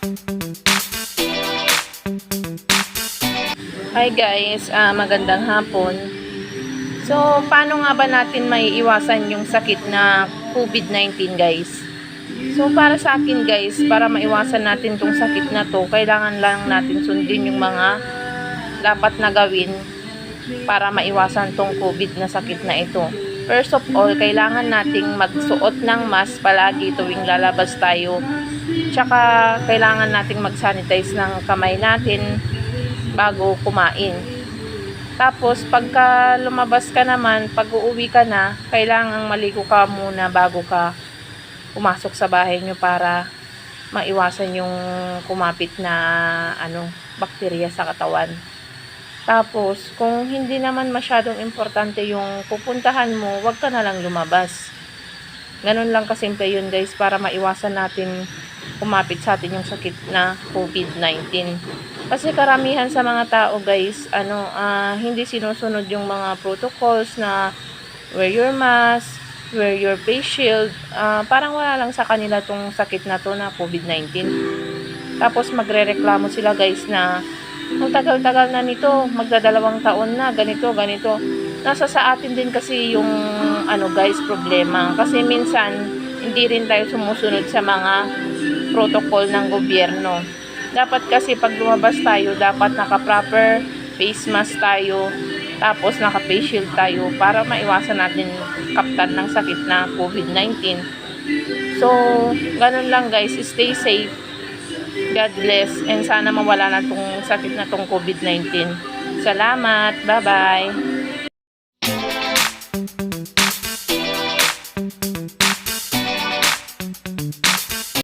Hi guys, magandang hapon. So, paano nga ba natin maiiwasan yung sakit na COVID-19 guys? So, para sa akin guys, para maiwasan natin tong sakit na to, kailangan lang natin sundin yung mga dapat na gawin para maiwasan tong COVID na sakit na ito. First of all, kailangan nating magsuot ng mask palagi tuwing lalabas tayo. Tsaka, kailangan nating mag-sanitize ng kamay natin bago kumain. Tapos, pagka lumabas ka naman, pag uuwi ka na, kailangang maligo ka muna bago ka pumasok sa bahay nyo para maiwasan yung kumapit na bakterya sa katawan. Tapos, kung hindi naman masyadong importante yung pupuntahan mo, wag ka na lang lumabas. Ganun lang kasimple yun guys, para maiwasan natin kumapit sa atin yung sakit na COVID-19. Kasi karamihan sa mga tao guys, hindi sinusunod yung mga protocols na wear your mask, wear your face shield. Parang wala lang sa kanila tong sakit na to na COVID-19. Tapos magrereklamo sila guys na ang tagal-tagal na nito, magdadalawang taon na, ganito. Nasa sa atin din kasi yung guys, problema. Kasi minsan, hindi rin tayo sumusunod sa mga protocol ng gobyerno. Dapat kasi pag lumabas tayo, dapat naka-proper face mask tayo, tapos naka-face shield tayo para maiwasan natin kaptan ng sakit na COVID-19. So, ganun lang guys, stay safe. God bless, and sana mawala na tong sakit na tong COVID-19. Salamat, bye-bye.